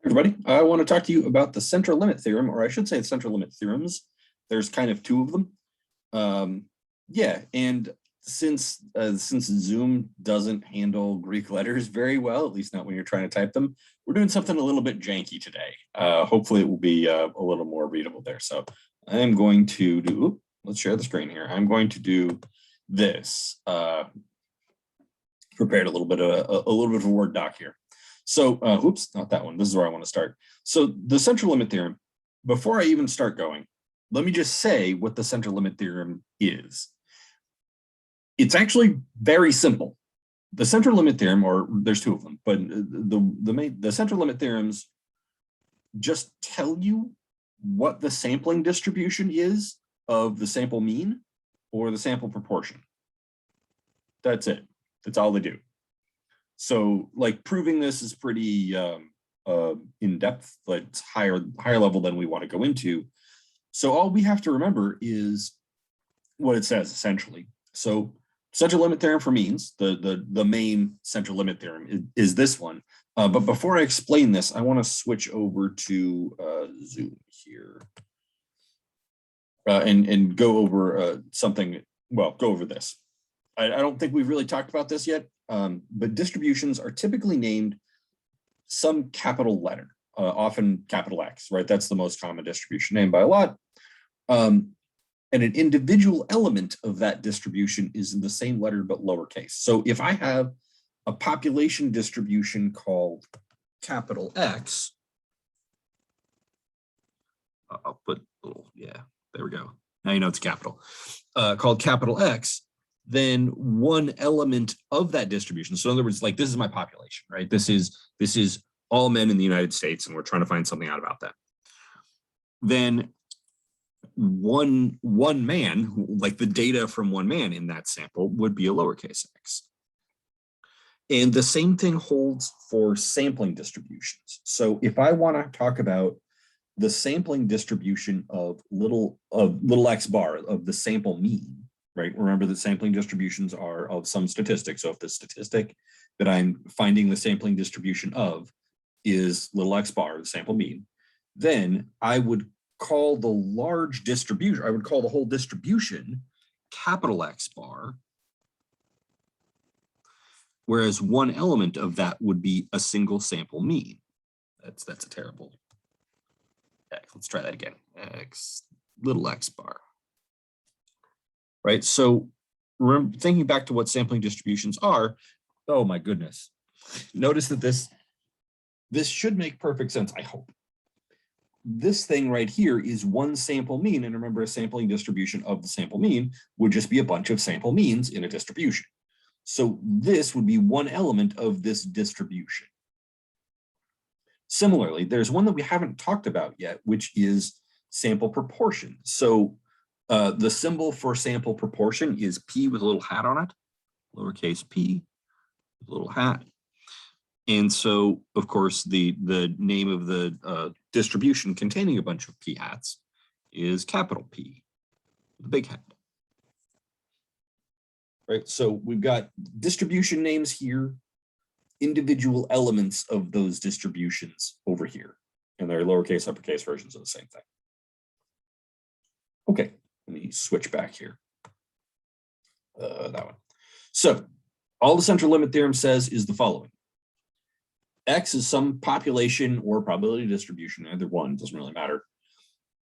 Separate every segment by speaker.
Speaker 1: Everybody, I want to talk to you about the central limit theorem, or I should say the central limit theorems. There's kind of two of them. Yeah, and since Zoom doesn't handle Greek letters very well, at least not when you're trying to type them, we're doing something a little bit janky today. Hopefully it will be a little more readable there. So I'm going to do, let's share the screen here. I'm going to do this. Prepared a little bit of a Word doc here. So, oops, not that one. This is where I want to start. So the central limit theorem, before I even start going, let me just say what the central limit theorem is. It's actually very simple. The central limit theorem, or there's two of them, but the central limit theorems just tell you what the sampling distribution is of the sample mean or the sample proportion. That's it. That's all they do. So like proving this is pretty in depth, but it's higher level than we want to go into. So all we have to remember is what it says essentially. So central limit theorem for means, the main central limit theorem is this one. But before I explain this, I want to switch over to Zoom here and go over something. Well, go over this. I don't think we've really talked about this yet, but distributions are typically named some capital letter, often capital X, right? That's the most common distribution named by a lot. And an individual element of that distribution is in the same letter but lowercase. So if I have a population distribution called capital X, I'll put a little, yeah, there we go. Now you know it's capital, called capital X, then one element of that distribution. So in other words, like this is my population, right? This is all men in the United States, and we're trying to find something out about that. Then one man, like the data from one man in that sample would be a lowercase x. And the same thing holds for sampling distributions. So if I want to talk about the sampling distribution of little x bar of the sample mean, right? Remember that sampling distributions are of some statistic. So if the statistic that I'm finding the sampling distribution of is little x bar, the sample mean, then I would call the large distribution, I would call the whole distribution capital X bar, whereas one element of that would be a single sample mean. That's a terrible. Let's try that again. Little x bar. Right, so remember, thinking back to what sampling distributions are, oh my goodness. Notice that this should make perfect sense, I hope. This thing right here is one sample mean, and remember a sampling distribution of the sample mean would just be a bunch of sample means in a distribution. So this would be one element of this distribution. Similarly, there's one that we haven't talked about yet, which is sample proportion. So the symbol for sample proportion is P with a little hat on it, lowercase p, with a little hat. And so, of course, the name of the distribution containing a bunch of p hats is capital P, the big hat. Right, so we've got distribution names here, individual elements of those distributions over here, and they're lowercase, uppercase versions of the same thing. Okay. Let me switch back here. That one. So all the central limit theorem says is the following. X is some population or probability distribution, either one, doesn't really matter,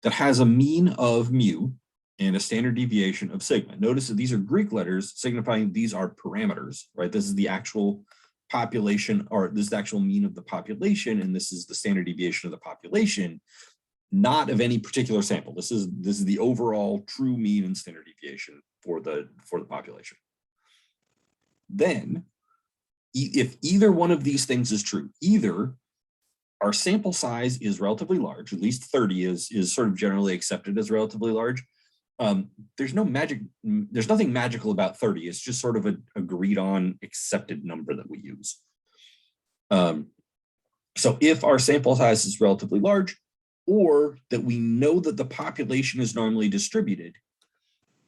Speaker 1: that has a mean of mu and a standard deviation of sigma. Notice that these are Greek letters signifying these are parameters, right? This is the actual population, or this is the actual mean of the population, and this is the standard deviation of the population, not of any particular sample. This is the overall true mean and standard deviation for the population. Then, if either one of these things is true, either our sample size is relatively large, at least 30 is sort of generally accepted as relatively large. There's nothing magical about 30. It's just sort of an agreed on accepted number that we use. So if our sample size is relatively large, or that we know that the population is normally distributed,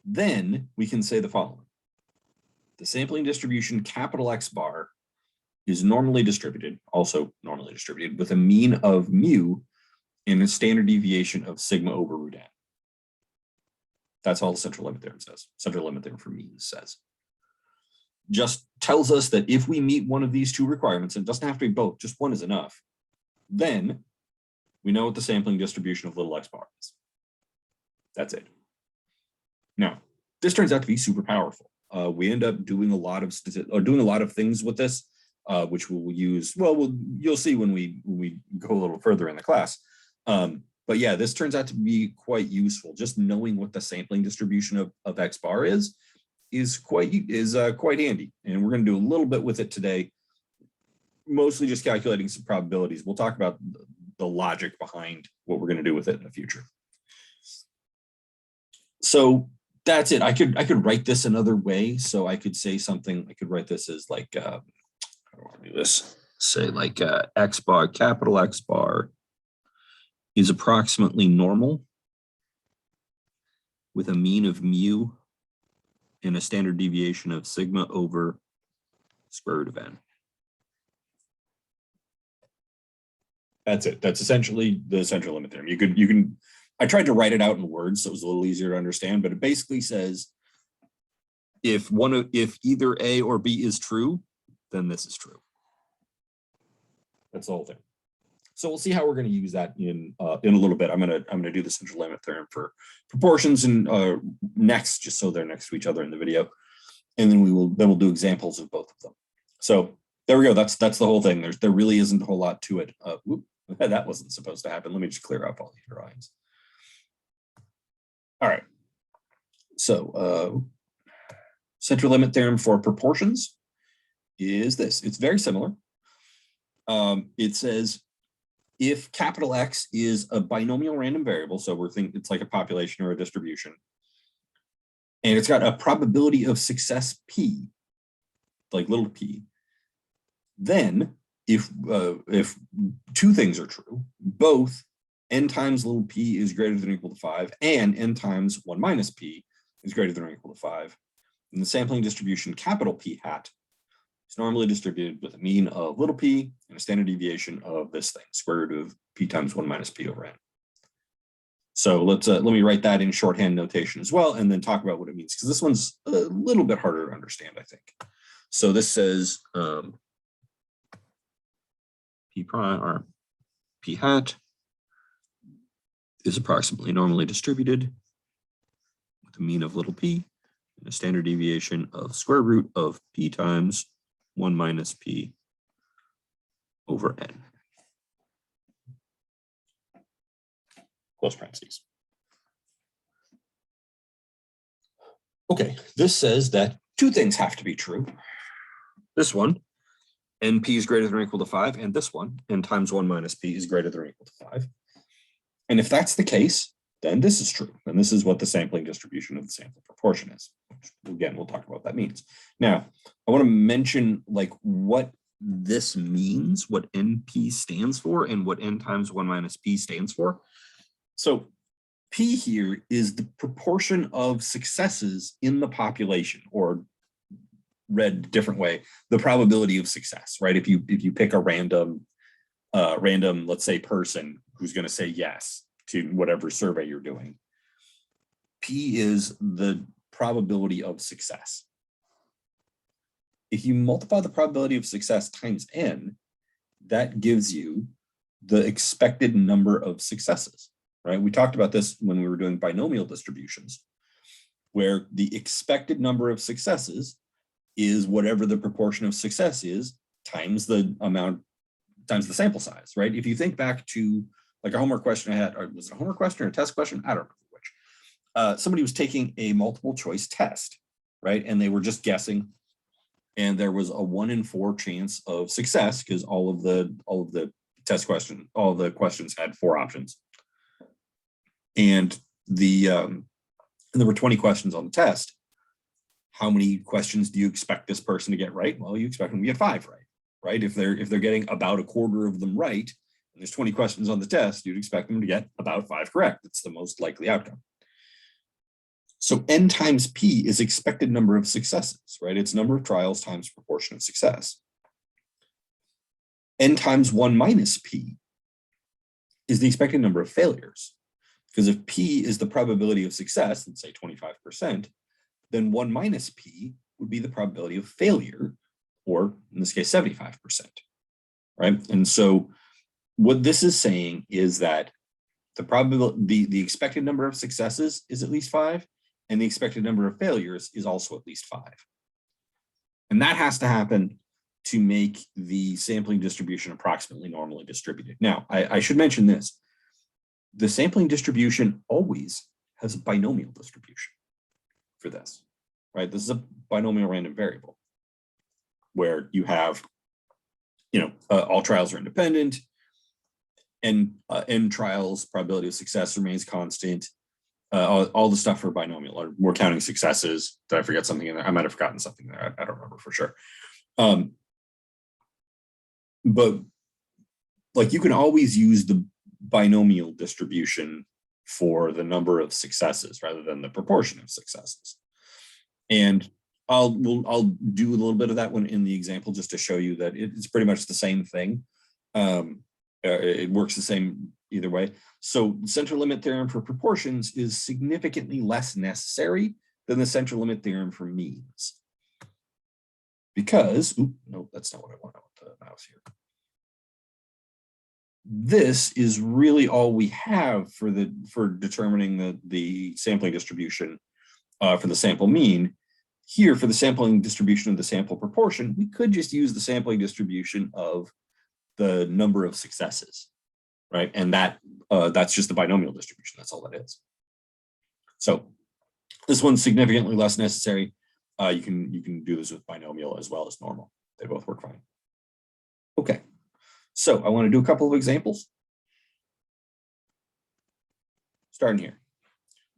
Speaker 1: then we can say the following. The sampling distribution capital X bar is normally distributed, also normally distributed, with a mean of mu and a standard deviation of sigma over root n. That's all the central limit theorem says. Central limit theorem for means says. Just tells us that if we meet one of these two requirements, and it doesn't have to be both, just one is enough, then we know what the sampling distribution of little x bar is. That's it. Now, this turns out to be super powerful. We end up doing a lot of things with this, which we'll use. Well, you'll see when we go a little further in the class. But yeah, this turns out to be quite useful. Just knowing what the sampling distribution of x bar is quite handy. And we're going to do a little bit with it today, mostly just calculating some probabilities. We'll talk about the logic behind what we're going to do with it in the future. So that's it. I could write this another way. So I could say something. I could write this as like, how do I do this? Say like x bar, capital X bar is approximately normal with a mean of mu and a standard deviation of sigma over square root of n. That's it. That's essentially the central limit theorem. You can. I tried to write it out in words so it was a little easier to understand, but it basically says if either A or B is true, then this is true. That's the whole thing. So we'll see how we're going to use that in a little bit. I'm gonna do the central limit theorem for proportions and next, just so they're next to each other in the video, and then we'll do examples of both of them. So there we go. That's the whole thing. There really isn't a whole lot to it. That wasn't supposed to happen. Let me just clear up all these drawings. All right. So central limit theorem for proportions is this. It's very similar. It says if capital X is a binomial random variable, so we're thinking it's like a population or a distribution, and it's got a probability of success p, like little p, then if two things are true, both n times little p is greater than or equal to 5 and n times 1 minus p is greater than or equal to 5, and the sampling distribution capital P hat is normally distributed with a mean of little p and a standard deviation of this thing, square root of p times 1 minus p over n. So let me write that in shorthand notation as well, and then talk about what it means, because this one's a little bit harder to understand, I think. So this says p prime or p hat is approximately normally distributed with a mean of little p and a standard deviation of square root of p times 1 minus p over n. Close parentheses. Okay, this says that two things have to be true. This one, np is greater than or equal to 5, and this one, n times 1 minus p is greater than or equal to 5. And if that's the case, then this is true. And this is what the sampling distribution of the sample proportion is. Again, we'll talk about what that means. Now, I want to mention like what this means, what NP stands for, and what n times 1 minus p stands for. So p here is the proportion of successes in the population, or read a different way, the probability of success, right? If you pick a random, let's say, person who's going to say yes to whatever survey you're doing, p is the probability of success. If you multiply the probability of success times n, that gives you the expected number of successes, right? We talked about this when we were doing binomial distributions, where the expected number of successes is whatever the proportion of success is times the amount, times the sample size, right? If you think back to like a homework question I had, or was it a homework question or a test question? I don't remember which. Somebody was taking a multiple choice test, right? And they were just guessing. And there was a 1 in 4 chance of success because all of the test question, all of the questions had 4 options. And there were 20 questions on the test. How many questions do you expect this person to get right? Well, you expect them to get 5 right? If they're getting about a quarter of them right, and there's 20 questions on the test, you'd expect them to get about 5 correct. It's the most likely outcome. So n times p is expected number of successes, right? It's number of trials times proportion of success. n times 1 minus p is the expected number of failures. Because if p is the probability of success, let's say 25%, then 1 minus p would be the probability of failure, or in this case, 75%, right? And so what this is saying is that the probability, the expected number of successes is at least 5, and the expected number of failures is also at least 5. And that has to happen to make the sampling distribution approximately normally distributed. Now, I should mention this. The sampling distribution always has a binomial distribution for this, right? This is a binomial random variable where you have, all trials are independent, and n trials probability of success remains constant. All the stuff for binomial, or we're counting successes. Did I forget something in there? I might have forgotten something there. I don't remember for sure. But like, you can always use the binomial distribution for the number of successes rather than the proportion of successes. And I'll do a little bit of that one in the example just to show you that it's pretty much the same thing. It works the same either way. So central limit theorem for proportions is significantly less necessary than the central limit theorem for means. Because, no, that's not what I want with the mouse here. This is really all we have for determining the sampling distribution for the sample mean. Here, for the sampling distribution of the sample proportion, we could just use the sampling distribution of the number of successes, right? And that's just the binomial distribution. That's all that is. So this one's significantly less necessary. You can do this with binomial as well as normal. They both work fine. Okay, so I want to do a couple of examples. Starting here,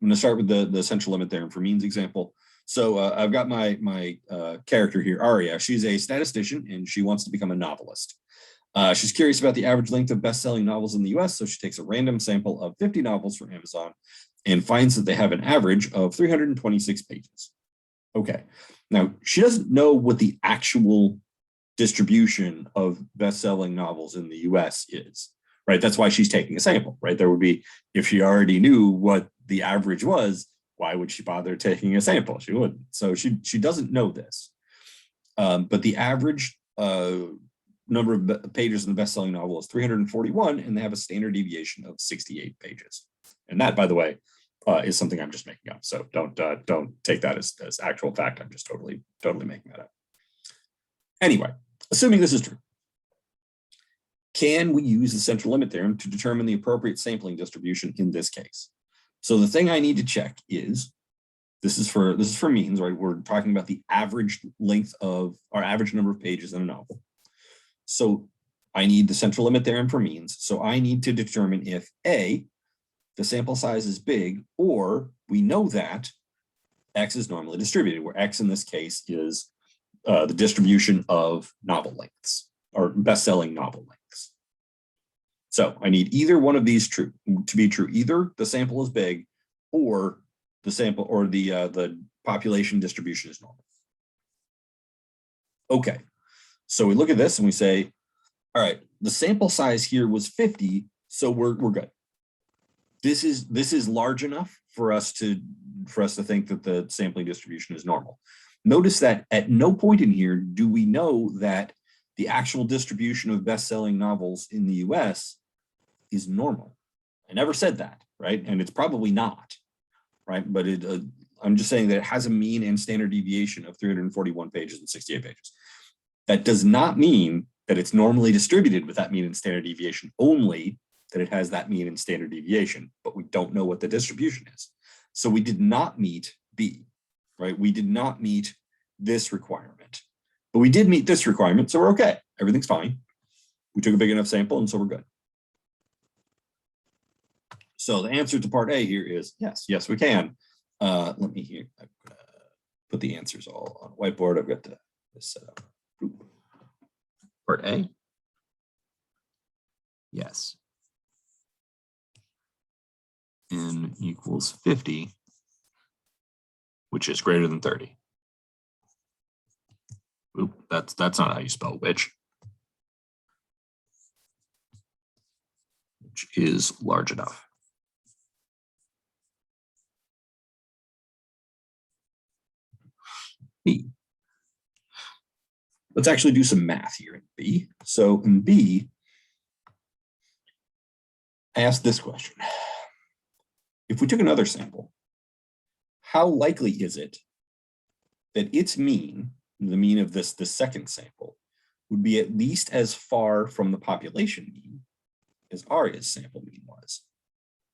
Speaker 1: I'm going to start with the central limit theorem for means example. So I've got my character here, Aria. She's a statistician and she wants to become a novelist. She's curious about the average length of best-selling novels in the US, so she takes a random sample of 50 novels from Amazon and finds that they have an average of 326 pages. Okay, now she doesn't know what the actual distribution of best-selling novels in the US is, right? That's why she's taking a sample, right? There would be, if she already knew what the average was, why would she bother taking a sample? She wouldn't. So she doesn't know this. But the average number of pages in the best-selling novel is 341, and they have a standard deviation of 68 pages. And that, by the way, is something I'm just making up. So don't take that as actual fact. I'm just totally making that up. Anyway, assuming this is true, can we use the central limit theorem to determine the appropriate sampling distribution in this case? So the thing I need to check is, this is for means, right? We're talking about the average length of, or average number of pages in a novel. So I need the central limit theorem for means. So I need to determine if A, the sample size is big, or we know that X is normally distributed, where X in this case is the distribution of novel lengths, or best-selling novel lengths. So I need either one of these to be true. Either the sample is big, or the sample, or the population distribution is normal. Okay, so we look at this and we say, all right, the sample size here was 50, so we're good. This is large enough for us to think that the sampling distribution is normal. Notice that at no point in here do we know that the actual distribution of best-selling novels in the US is normal. I never said that, right? And it's probably not, right? But I'm just saying that it has a mean and standard deviation of 341 pages and 68 pages. That does not mean that it's normally distributed with that mean and standard deviation, only that it has that mean and standard deviation, but we don't know what the distribution is. So we did not meet B, right? We did not meet this requirement, but we did meet this requirement, so we're okay. Everything's fine. We took a big enough sample, and so we're good. So the answer to part A here is yes, we can. Let me here put the answers all on a whiteboard. I've got this set up. Part A, yes. N equals 50, which is greater than 30. Oop, that's not how you spell which. which is large enough. B. Let's actually do some math here in B. So in B, I asked this question. If we took another sample, how likely is it that its mean, the mean of this second sample, would be at least as far from the population mean as Aria's sample mean was?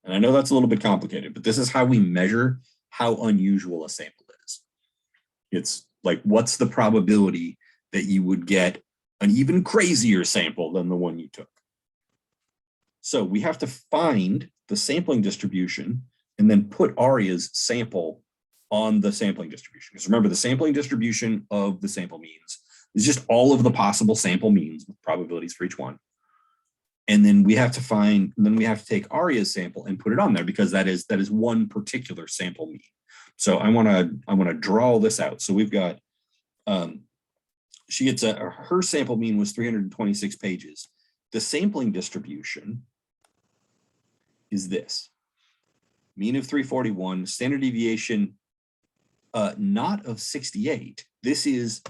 Speaker 1: And I know that's a little bit complicated, but this is how we measure how unusual a sample is. It's like, what's the probability that you would get an even crazier sample than the one you took? So we have to find the sampling distribution and then put Aria's sample on the sampling distribution. Because remember, the sampling distribution of the sample means is just all of the possible sample means with probabilities for each one. And then we have to take Aria's sample and put it on there, because that is one particular sample mean. So I want to draw this out. So we've got she gets her sample mean was 326 pages. The sampling distribution is this: mean of 341, standard deviation not of 68. This is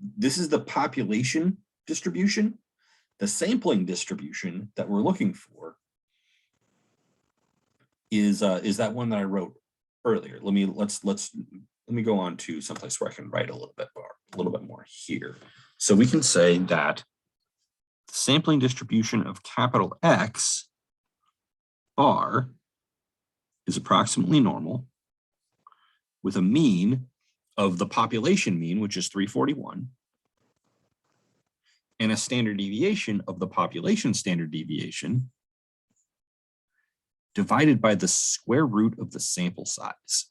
Speaker 1: the population distribution. The sampling distribution that we're looking for is that one that I wrote earlier. Let me go on to someplace where I can write a little bit more here. So we can say that the sampling distribution of capital X bar is approximately normal with a mean of the population mean, which is 341, and a standard deviation of the population standard deviation divided by the square root of the sample size.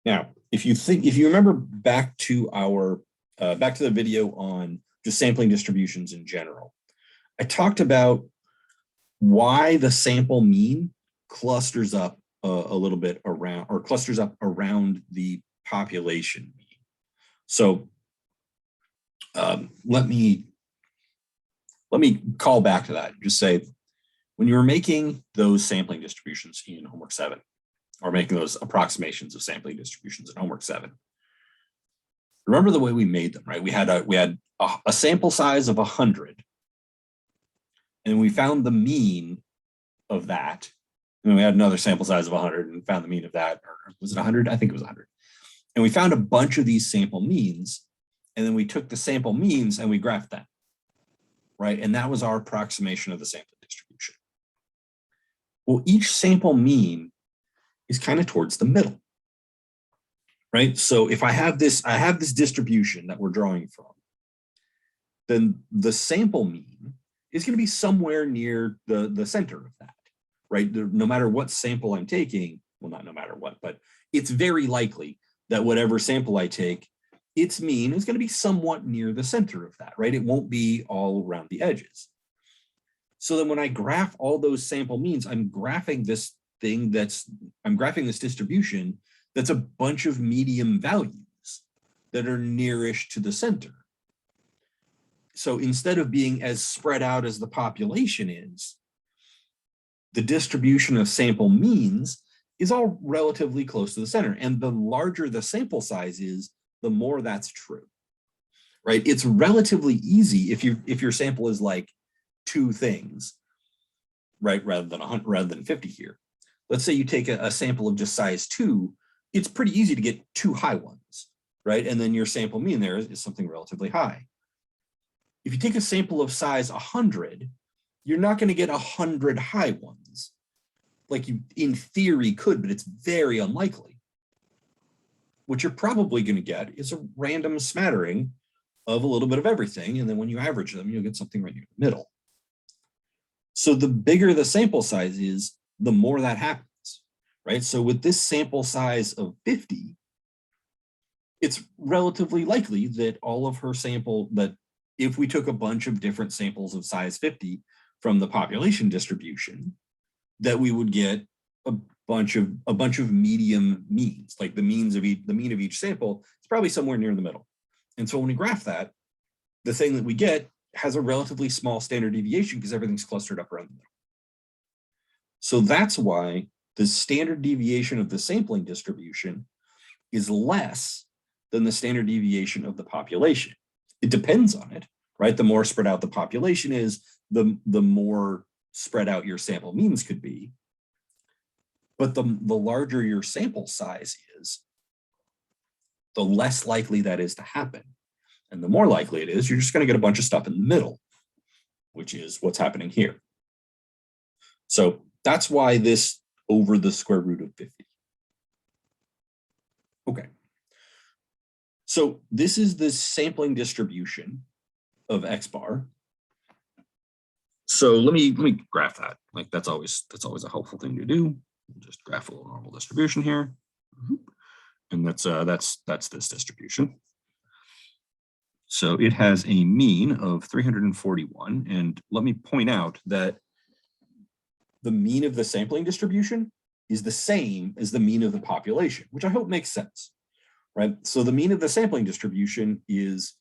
Speaker 1: Now, if you remember back to the video on just sampling distributions in general, I talked about why the sample mean clusters up a little bit around, or clusters up around the population mean. So let me call back to that and just say, when you were making those sampling distributions in homework 7, or making those approximations of sampling distributions in homework 7, remember the way we made them, right? We had a sample size of 100, and we found the mean of that. And we had another sample size of 100 and found the mean of that. Or was it 100? I think it was 100. And we found a bunch of these sample means, and then we took the sample means and we graphed them, right? And that was our approximation of the sampling distribution. Well, each sample mean is kind of towards the middle, right? So if I have this distribution that we're drawing from, then the sample mean is going to be somewhere near the center of that, right? No matter what sample I'm taking, well, not no matter what, but it's very likely that whatever sample I take, its mean is going to be somewhat near the center of that, right? It won't be all around the edges. So then when I graph all those sample means, I'm graphing this distribution that's a bunch of medium values that are nearish to the center. So instead of being as spread out as the population is, the distribution of sample means is all relatively close to the center. And the larger the sample size is, the more that's true, right? It's relatively easy if your sample is like 2 things, right? Rather than 50 here. Let's say you take a sample of just size 2, it's pretty easy to get 2 high ones, right? And then your sample mean there is something relatively high. If you take a sample of size 100, you're not going to get 100 high ones. Like you, in theory, could, but it's very unlikely. What you're probably going to get is a random smattering of a little bit of everything. And then when you average them, you'll get something right near the middle. So the bigger the sample size is, the more that happens, right? So with this sample size of 50, it's relatively likely that all of her sample, that if we took a bunch of different samples of size 50 from the population distribution, that we would get a bunch of medium means, like the mean of each sample is probably somewhere near the middle. And so when we graph that, the thing that we get has a relatively small standard deviation because everything's clustered up around the middle. So that's why the standard deviation of the sampling distribution is less than the standard deviation of the population. It depends on it, right? The more spread out the population is, the more spread out your sample means could be. But the larger your sample size is, the less likely that is to happen. And the more likely it is, you're just going to get a bunch of stuff in the middle, which is what's happening here. So that's why this over the square root of 50. Okay. So this is the sampling distribution of X bar. So let me graph that. Like that's always a helpful thing to do. Just graph a little normal distribution here. And that's this distribution. So it has a mean of 341. And let me point out that the mean of the sampling distribution is the same as the mean of the population, which I hope makes sense, right? So the mean of the sampling distribution is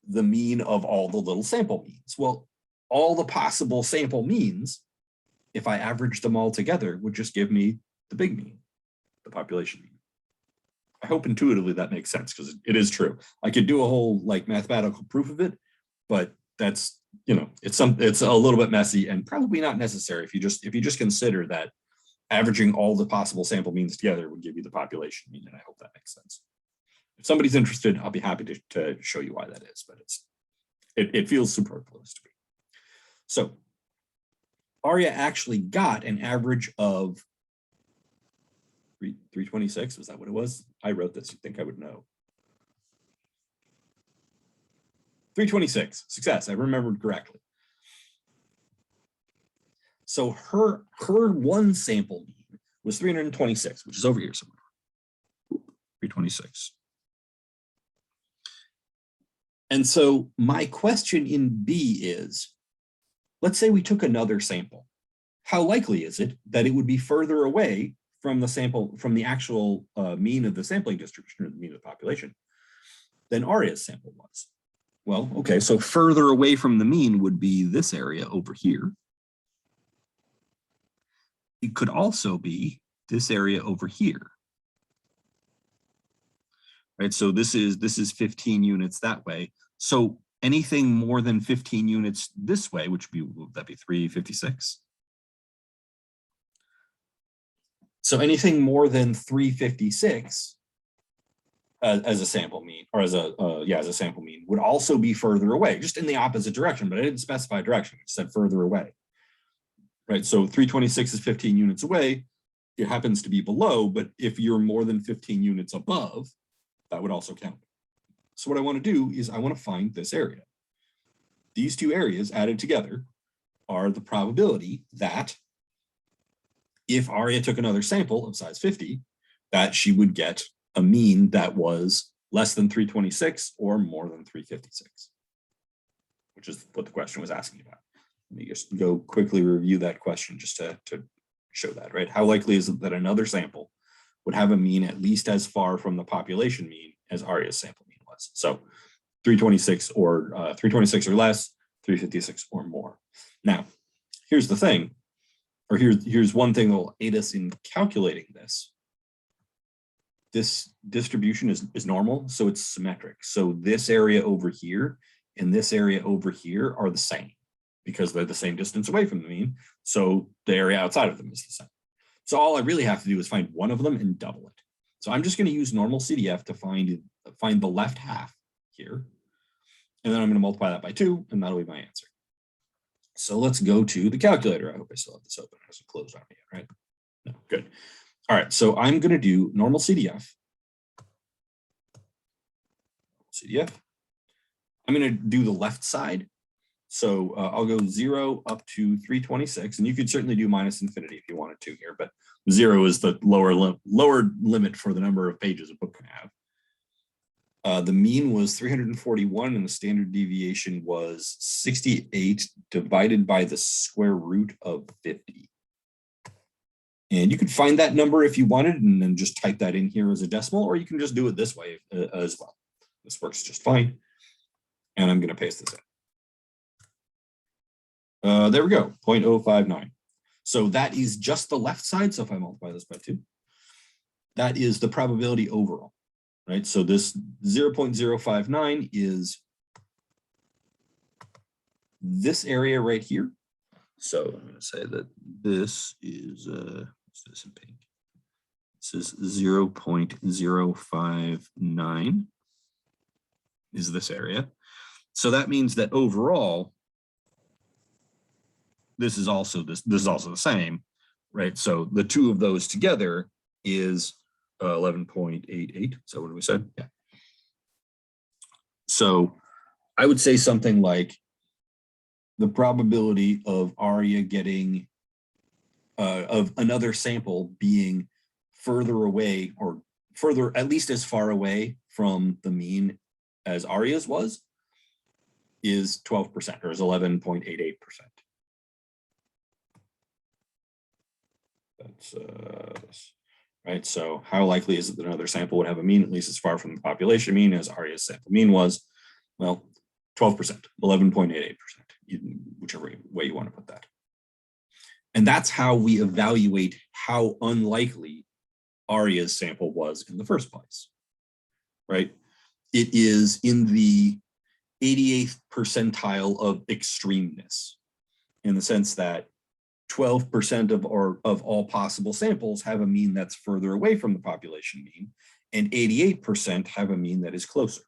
Speaker 1: the mean of all the little sample means. Well, all the possible sample means, if I average them all together, would just give me the big mean, the population mean. I hope intuitively that makes sense because it is true. I could do a whole like mathematical proof of it, but that's, you know, it's a little bit messy and probably not necessary if you just consider that averaging all the possible sample means together would give you the population mean, and I hope that makes sense. If somebody's interested, I'll be happy to show you why that is, but it feels superfluous to me. So Arya actually got an average of 326. Was that what it was? I wrote this. You'd think I would know. 326. Success. I remembered correctly. So her one sample mean was 326, which is over here somewhere. 326. And so my question in B is, let's say we took another sample. How likely is it that it would be further away from the sample, from the actual mean of the sampling distribution, or the mean of the population, than Arya's sample was? Well, okay, so further away from the mean would be this area over here. It could also be this area over here. Right, so this is 15 units that way. So anything more than 15 units this way, which would that be 356? So anything more than 356 as a sample mean, or as a sample mean, would also be further away, just in the opposite direction, but I didn't specify direction, it said further away. Right, so 326 is 15 units away. It happens to be below, but if you're more than 15 units above, that would also count. So what I want to do is I want to find this area. These two areas added together are the probability that if Arya took another sample of size 50, that she would get a mean that was less than 326 or more than 356, which is what the question was asking about. Let me just go quickly review that question just to show that, right? How likely is it that another sample would have a mean at least as far from the population mean as Arya's sample mean was? So 326 or 326 or less, 356 or more. Now, here's the thing, or here's one thing that will aid us in calculating this. This distribution is normal, so it's symmetric. So this area over here and this area over here are the same because they're the same distance away from the mean. So the area outside of them is the same. So all I really have to do is find one of them and double it. So I'm just going to use normal CDF to find the left half here. And then I'm going to multiply that by 2, and that'll be my answer. So let's go to the calculator. I hope I still have this open. It hasn't closed on me yet, right? No, good. All right, so I'm going to do normal CDF. I'm going to do the left side. So I'll go 0 up to 326, and you could certainly do minus infinity if you wanted to here, but 0 is the lower limit for the number of pages a book can have. The mean was 341, and the standard deviation was 68 divided by the square root of 50. And you could find that number if you wanted, and then just type that in here as a decimal, or you can just do it this way as well. This works just fine. And I'm going to paste this in. There we go, 0.059. So that is just the left side. So if I multiply this by 2, that is the probability overall, right? So this 0.059 is this area right here. So I'm going to say that this is, what's this in pink? This is 0.059 is this area. So that means that overall, this is also this is also the same, right? So the two of those together is 11.88. So what do we say? Yeah. So I would say something like the probability of Arya getting of another sample being further away, or further, at least as far away from the mean as Arya's was, is 12%, or is 11.88%. That's right. So how likely is it that another sample would have a mean at least as far from the population mean as Arya's sample mean was? Well, 12%, 11.88%, whichever way you want to put that. And that's how we evaluate how unlikely Arya's sample was in the first place, right? It is in the 88th percentile of extremeness, in the sense that 12% of all possible samples have a mean that's further away from the population mean, and 88% have a mean that is closer.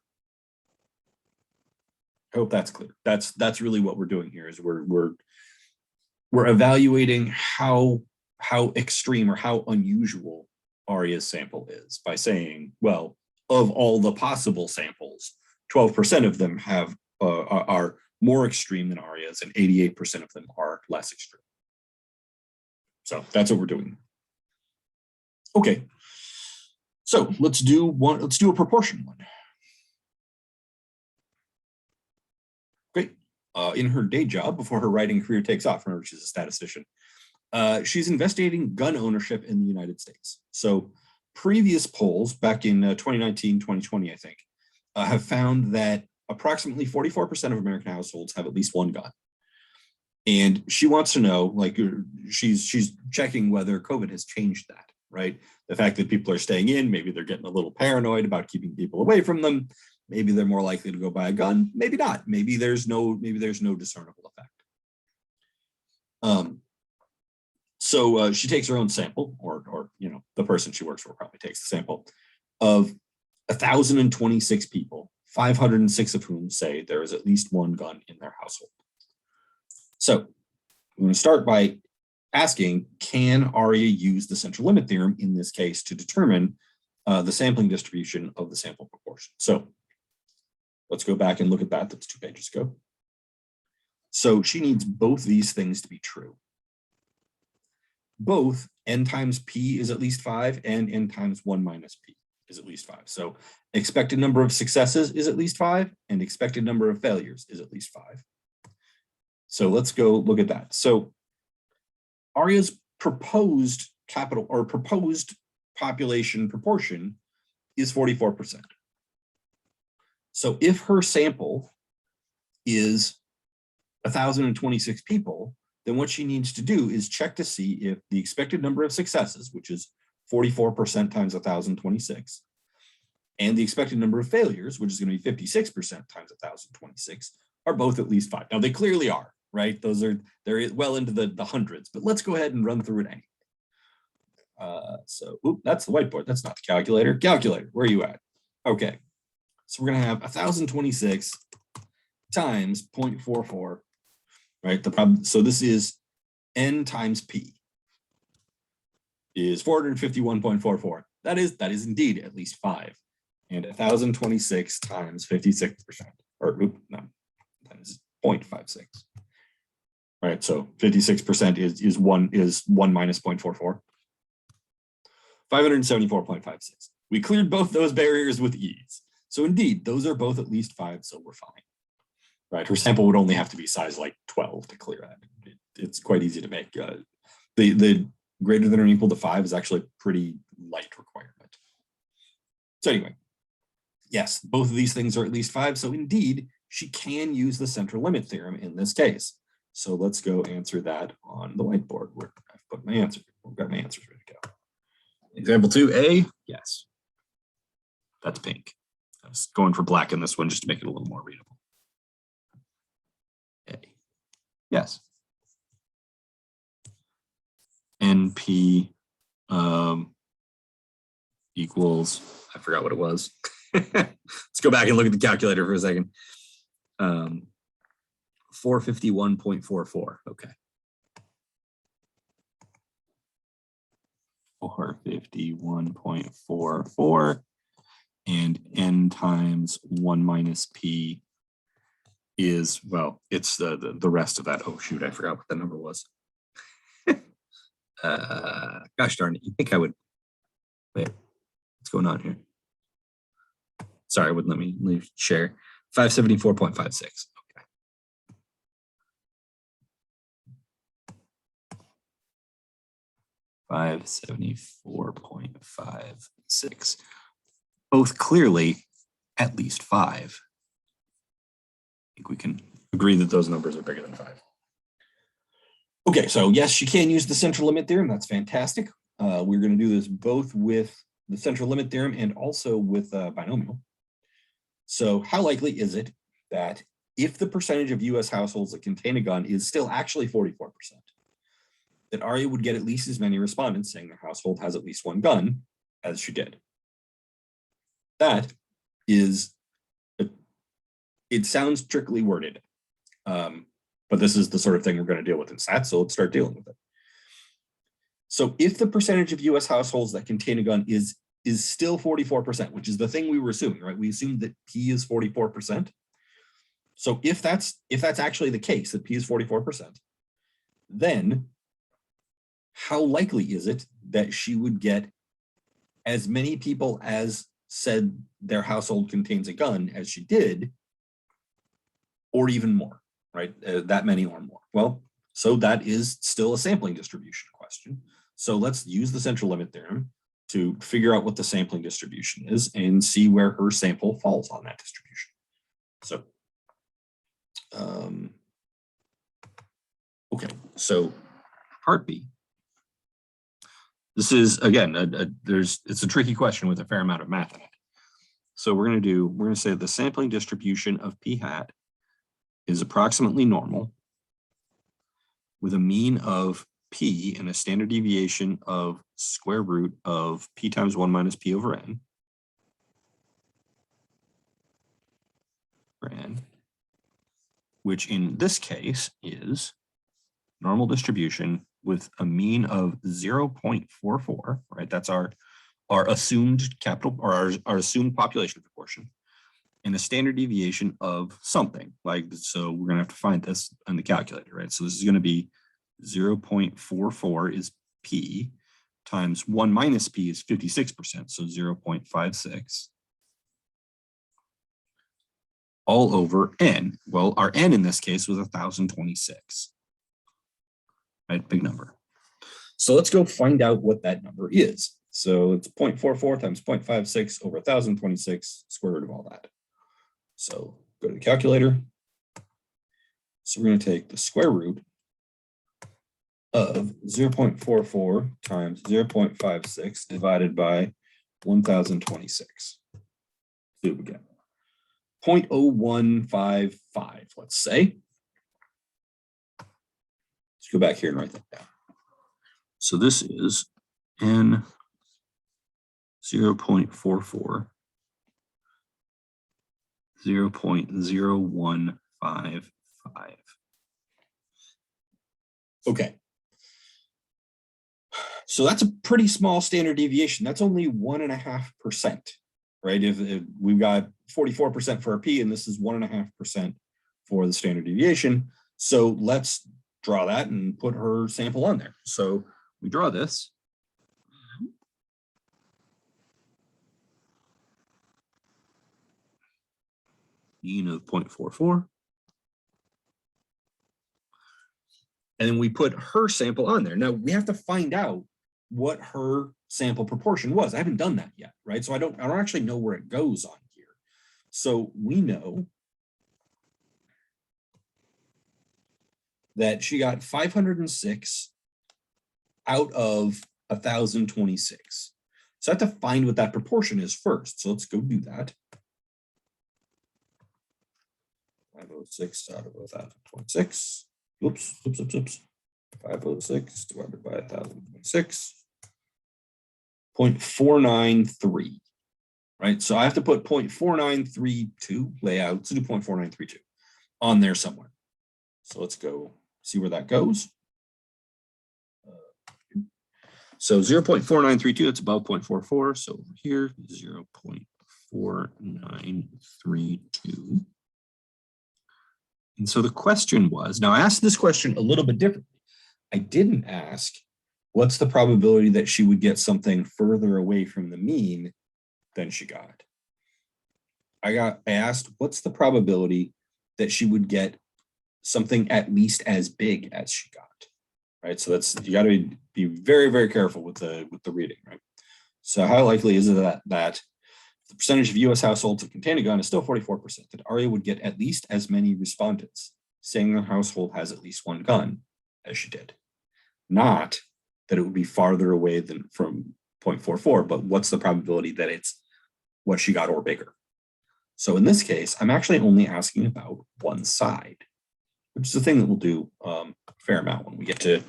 Speaker 1: I hope that's clear. That's really what we're doing here, is we're evaluating how extreme or how unusual Arya's sample is by saying, well, of all the possible samples, 12% of them have are more extreme than Arya's, and 88% of them are less extreme. So that's what we're doing. Okay, so let's do a proportion one. Great. In her day job, before her writing career takes off, remember she's a statistician, she's investigating gun ownership in the United States. So previous polls back in 2019, 2020, I think, have found that approximately 44% of American households have at least one gun. And she wants to know, like, she's checking whether COVID has changed that, right? The fact that people are staying in, maybe they're getting a little paranoid about keeping people away from them. Maybe they're more likely to go buy a gun. Maybe not. Maybe there's no discernible effect. So she takes her own sample, or the person she works for probably takes the sample of 1,026 people, 506 of whom say there is at least one gun in their household. So I'm going to start by asking, can Arya use the central limit theorem in this case to determine the sampling distribution of the sample proportion? So let's go back and look at that. That's 2 pages ago. So she needs both these things to be true. Both n times p is at least 5 and n times 1 minus p is at least 5. So expected number of successes is at least 5, and expected number of failures is at least 5. So let's go look at that. So Arya's proposed population proportion is 44%. So if her sample is 1,026 people, then what she needs to do is check to see if the expected number of successes, which is 44% times 1,026, and the expected number of failures, which is going to be 56% times 1,026, are both at least 5. Now they clearly are, right? They're well into the hundreds, but let's go ahead and run through it anyway. So that's the whiteboard. That's not the calculator. Calculator, where are you at? Okay, so we're going to have 1,026 times 0.44, right? So this is n times p is 451.44. That is indeed at least 5. And 1,026 times 56%, or times 0.56. Right, so 56% is 1 minus 0.44. 574.56. We cleared both those barriers with ease. So indeed, those are both at least 5, so we're fine. Right, her sample would only have to be size like 12 to clear that. It's quite easy to make. The greater than or equal to 5 is actually a pretty light requirement. So anyway, yes, both of these things are at least 5. So indeed, she can use the central limit theorem in this case. So let's go answer that on the whiteboard where I've put my answer. We've got my answers ready to go. Example 2A, yes. That's pink. I was going for black in this one just to make it a little more readable. A, yes. NP equals, I forgot what it was. Let's go back and look at the calculator for a second. 451.44. Okay. 451.44, and n times 1 minus p is, well, it's the rest of that. Oh shoot, I forgot what the number was. Gosh darn it, you think I would, wait, what's going on here? Sorry, it wouldn't let me share. 574.56. Okay. $574.56. Both clearly at least 5. I think we can agree that those numbers are bigger than 5. Okay, so yes, you can use the central limit theorem. That's fantastic. We're going to do this both with the central limit theorem and also with binomial. So how likely is it that if the percentage of US households that contain a gun is still actually 44%, that Arya would get at least as many respondents saying their household has at least one gun as she did? That is, it sounds trickily worded, but this is the sort of thing we're going to deal with in stats, so let's start dealing with it. So if the percentage of US households that contain a gun is still 44%, which is the thing we were assuming, right? We assumed that P is 44%. So if that's actually the case, that P is 44%, then how likely is it that she would get as many people as said their household contains a gun as she did, or even more, right? That many or more. Well, so that is still a sampling distribution question. So let's use the central limit theorem to figure out what the sampling distribution is and see where her sample falls on that distribution. So, okay, so part B. This is, again, it's a tricky question with a fair amount of math in it. So we're going to say the sampling distribution of P hat is approximately normal with a mean of P and a standard deviation of square root of P times 1 minus P over N, which in this case is normal distribution with a mean of 0.44, right? That's our assumed capital, or our assumed population proportion, and a standard deviation of something. Like, so we're gonna have to find this on the calculator, right? So this is gonna be 0.44 is P times 1 minus P is 56%, so 0.56. All over N. Well, our N in this case was 1,026. Right, big number. So let's go find out what that number is. So it's 0.44 times 0.56 over 1,026, square root of all that. So go to the calculator. So we're going to take the square root of 0.44 times 0.56 divided by 1,026. See what we get. 0.0155, let's say. Let's go back here and write that down. So this is N 0.44, 0.0155. Okay. So that's a pretty small standard deviation. That's only 1.5%, right? If we've got 44% for our P, and this is 1.5% for the standard deviation. So let's draw that and put her sample on there. So we draw this. Mean of 0.44. And then we put her sample on there. Now we have to find out what her sample proportion was. I haven't done that yet, right? So I don't actually know where it goes on here. So we know that she got 506 out of 1,026. So I have to find what that proportion is first. So let's go do that. 506 out of 1,026. Oops. 506 divided by 1,026. 0.493. Right? So I have to put 0.4932 layout. So do 0.4932 on there somewhere. So let's go see where that goes. So 0.4932, that's above 0.44. So over here, 0.4932. And so the question was, now I asked this question a little bit differently. I didn't ask, what's the probability that she would get something further away from the mean than she got? I asked, what's the probability that she would get something at least as big as she got? Right, so that's, you got to be very, very careful with the reading, right? So how likely is it that the percentage of U.S. households that contain a gun is still 44%, that Aria would get at least as many respondents saying their household has at least one gun as she did? Not that it would be farther away than from 0.44, but what's the probability that it's what she got or bigger? So in this case, I'm actually only asking about one side, which is the thing that we'll do a fair amount when we get a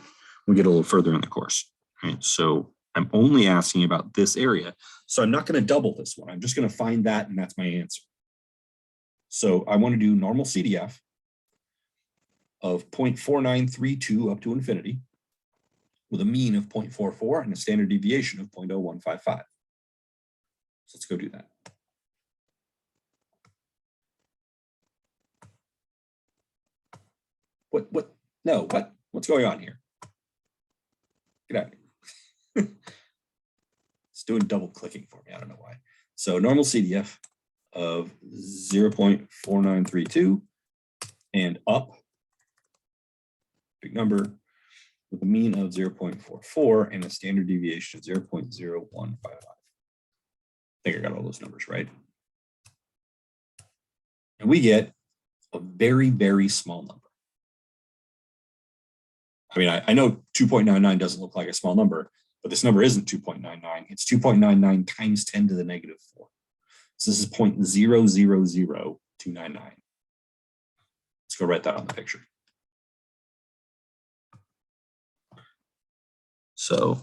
Speaker 1: little further in the course. Right? So I'm only asking about this area. So I'm not going to double this one. I'm just going to find that, and that's my answer. So I want to do normal CDF of 0.4932 up to infinity with a mean of 0.44 and a standard deviation of 0.0155. So let's go do that. What's going on here? Get out of here. It's doing double clicking for me. I don't know why. So normal CDF of 0.4932 and up, big number, with a mean of 0.44 and a standard deviation of 0.0155. I think I got all those numbers right. And we get a very, very small number. I mean, I know 2.99 doesn't look like a small number, but this number isn't 2.99. It's 2.99 times 10 to the negative 4. So this is 0.000299. Let's go write that on the picture. So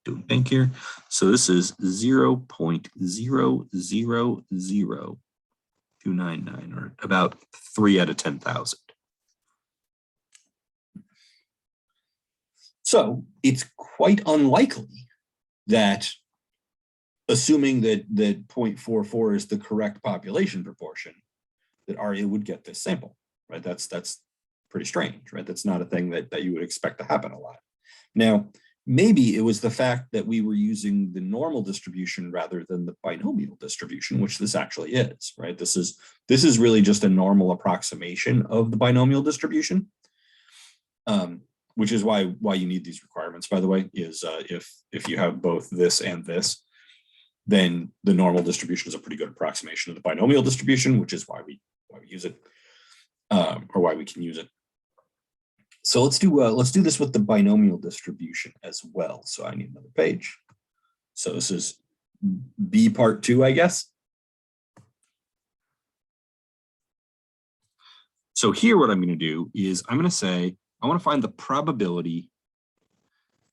Speaker 1: doing bank here. So this is 0.000299, or about 3 out of 10,000. So it's quite unlikely that, assuming that 0.44 is the correct population proportion, that Aria would get this sample, right? That's pretty strange, right? That's not a thing that you would expect to happen a lot. Now, maybe it was the fact that we were using the normal distribution rather than the binomial distribution, which this actually is, right? This is really just a normal approximation of the binomial distribution. Which is why you need these requirements, by the way, is if you have both this and this, then the normal distribution is a pretty good approximation of the binomial distribution, which is why we use it, or why we can use it. So let's do this with the binomial distribution as well. So I need another page. So this is B part 2, I guess. So here what I'm going to do is I'm going to say, I want to find the probability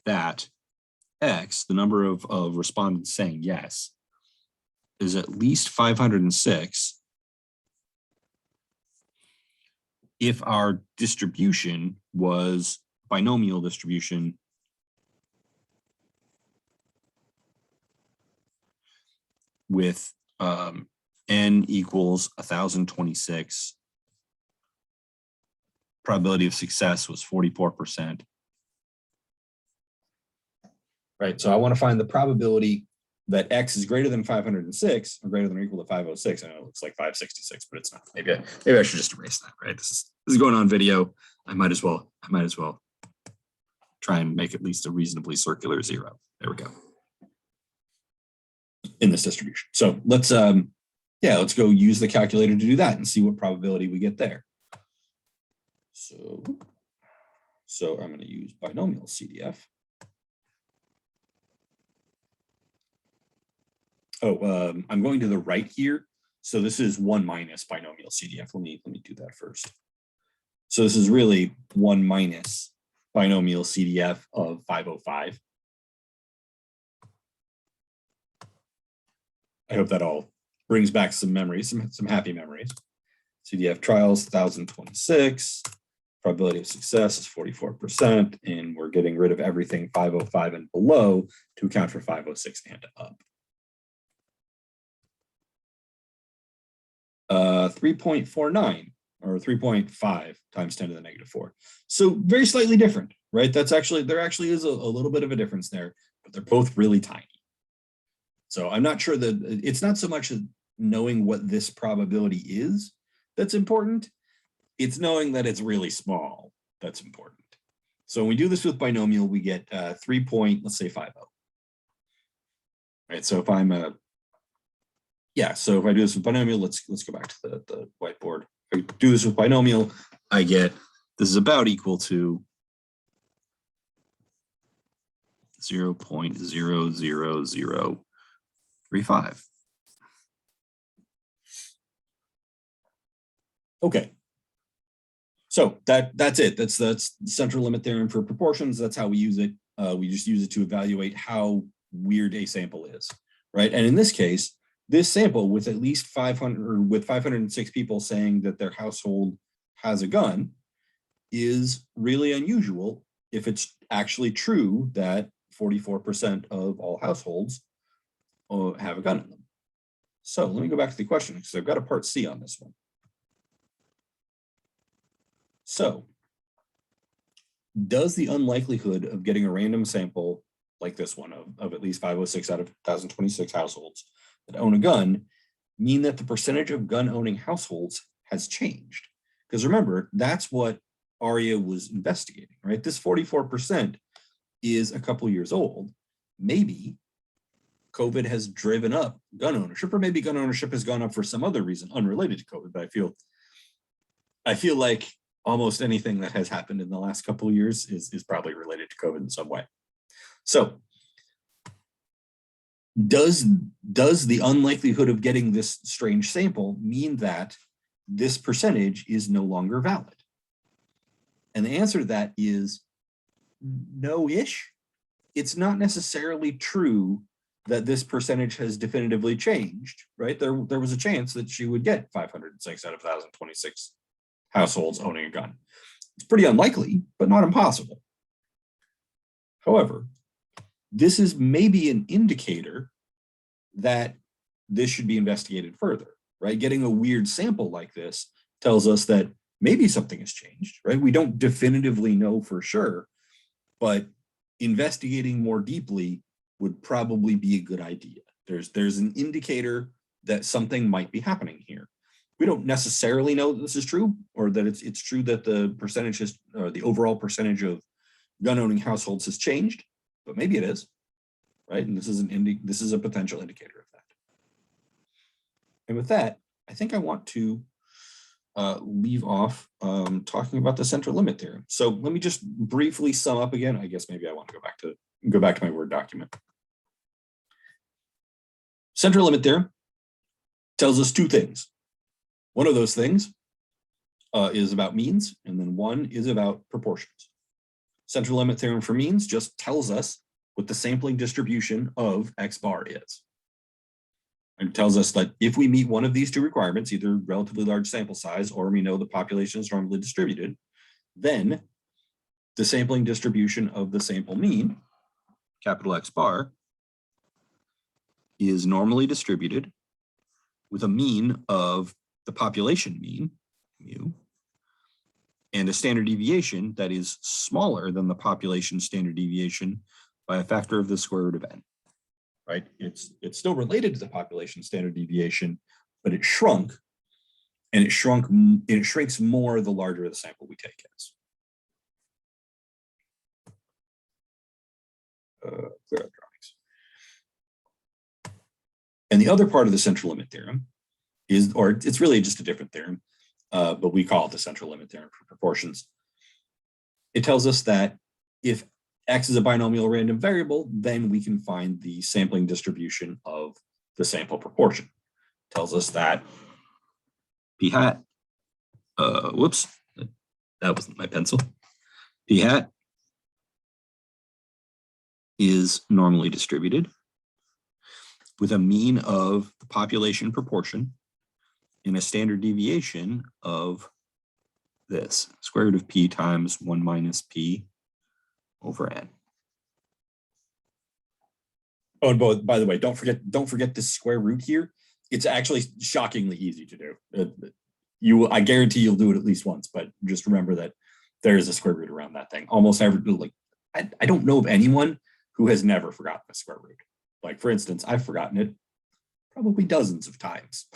Speaker 1: that X, the number of respondents saying yes, is at least 506 if our distribution was binomial distribution with n equals 1,026. Probability of success was 44%. Right, so I want to find the probability that X is greater than 506 or greater than or equal to 506. I know it looks like 566, but it's not. Maybe I should just erase that, right? This is going on video. I might as well try and make at least a reasonably circular 0. There we go. In this distribution. So let's go use the calculator to do that and see what probability we get there. So So I'm going to use binomial CDF. I'm going to the right here. So this is 1 minus binomial CDF. Let me do that first. So this is really 1 minus binomial CDF of 505. I hope that all brings back some memories, some happy memories. CDF trials 1026. Probability of success is 44%, and we're getting rid of everything 505 and below to account for 506 and up. 3.49 or 3.5 times 10 to the negative 4. So very slightly different, right? There actually is a little bit of a difference there, but they're both really tiny. So I'm not sure that it's not so much knowing what this probability is that's important. It's knowing that it's really small that's important. So when we do this with binomial, we get let's say 50. Right. So if I'm so if I do this with binomial, let's go back to the whiteboard. If I do this with binomial, I get this is about equal to 0.00035. Okay. So that's it. That's the central limit theorem for proportions. That's how we use it. We just use it to evaluate how weird a sample is, right? And in this case, this sample with at least 506 people saying that their household has a gun is really unusual if it's actually true that 44% of all households have a gun in them. So let me go back to the question because I've got a part C on this one. So does the unlikelihood of getting a random sample like this one of at least 506 out of 1,026 households that own a gun mean that the percentage of gun owning households has changed? Because remember, that's what ARIA was investigating, right? This 44% is a couple years old. Maybe COVID has driven up gun ownership, or maybe gun ownership has gone up for some other reason unrelated to COVID, but I feel like almost anything that has happened in the last couple of years is probably related to COVID in some way. So does the unlikelihood of getting this strange sample mean that this percentage is no longer valid? And the answer to that is no-ish. It's not necessarily true that this percentage has definitively changed, right? There was a chance that she would get 506 out of 1,026 households owning a gun. It's pretty unlikely, but not impossible. However, this is maybe an indicator that this should be investigated further, right? Getting a weird sample like this tells us that maybe something has changed, right? We don't definitively know for sure, but investigating more deeply would probably be a good idea. There's an indicator that something might be happening here. We don't necessarily know that this is true, or that it's true that the percentage or the overall percentage of gun owning households has changed, but maybe it is, right? And this is a potential indicator of that. And with that, I think I want to leave off talking about the central limit theorem. So let me just briefly sum up again. I guess maybe I want to go back to my Word document. Central limit theorem tells us two things. One of those things is about means, and then one is about proportions. Central limit theorem for means just tells us what the sampling distribution of X bar is. It tells us that if we meet one of these two requirements, either relatively large sample size or we know the population is normally distributed, then the sampling distribution of the sample mean, capital X bar, is normally distributed with a mean of the population mean, mu, and a standard deviation that is smaller than the population standard deviation by a factor of the square root of n. Right? It's still related to the population standard deviation, but it shrunk, and it shrinks more the larger the sample we take as. Clear out drawings. And the other part of the central limit theorem is, or it's really just a different theorem, but we call it the central limit theorem for proportions, it tells us that if X is a binomial random variable, then we can find the sampling distribution of the sample proportion. It tells us that P hat, whoops, that wasn't my pencil. P hat is normally distributed with a mean of the population proportion and a standard deviation of this, square root of P times 1 minus P over N. Oh, and by the way, don't forget this square root here. It's actually shockingly easy to do. I guarantee you'll do it at least once, but just remember that there is a square root around that thing. Almost every, like, I don't know of anyone who has never forgotten a square root. Like, for instance, I've forgotten it probably dozens of times.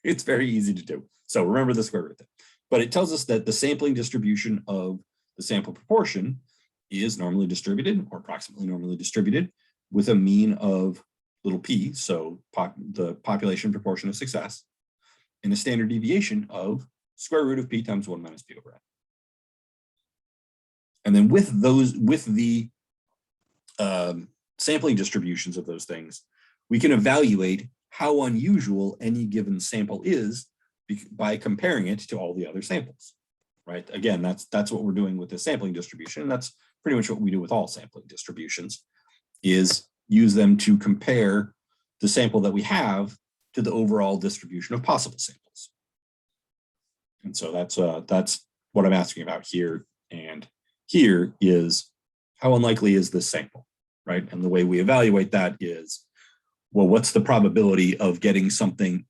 Speaker 1: It's very easy to do. So remember the square root thing. But it tells us that the sampling distribution of the sample proportion is normally distributed, or approximately normally distributed, with a mean of little p, so the population proportion of success, and a standard deviation of square root of P times 1 minus P over N. And then with the sampling distributions of those things, we can evaluate how unusual any given sample is by comparing it to all the other samples, right? Again, that's what we're doing with the sampling distribution. And that's pretty much what we do with all sampling distributions, is use them to compare the sample that we have to the overall distribution of possible samples. And so that's what I'm asking about here. And here is how unlikely is this sample, right? And the way we evaluate that is, well, what's the probability of getting something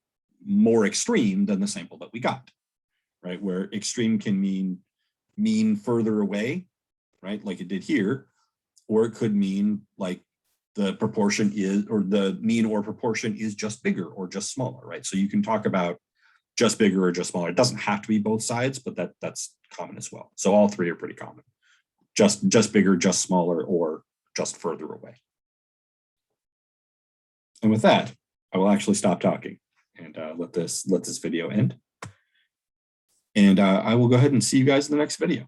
Speaker 1: more extreme than the sample that we got, right? Where extreme can mean further away, right? Like it did here, or it could mean like the proportion is, or the mean or proportion is just bigger or just smaller, right? So you can talk about just bigger or just smaller. It doesn't have to be both sides, but that's common as well. So all three are pretty common. Just bigger, just smaller, or just further away. And with that, I will actually stop talking and let this video end. And I will go ahead and see you guys in the next video.